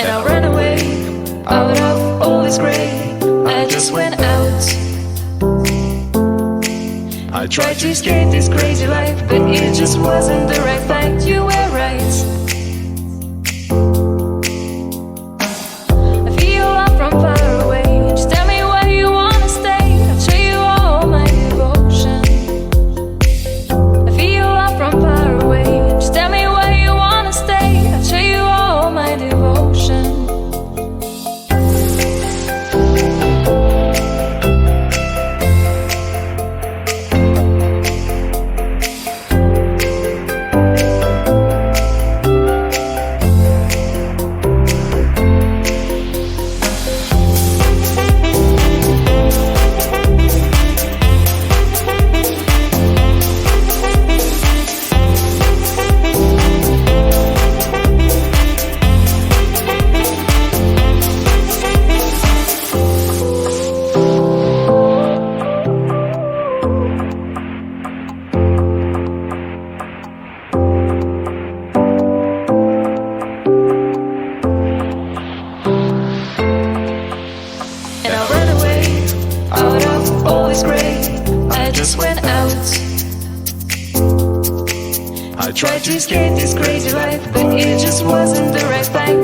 and I ran away out of all this gray. I just went out. I tried to escape this crazy life, but it just wasn't the right fight. You were right. I feel love from far away. Just tell me where you wanna stay. I'll show you all my devotion. I feel love from far away. Just tell me where you wanna stay. I'll show you all my devotion. And I ran away out of all this gray. I just went out. I tried to escape this crazy life, but it just wasn't the right fight.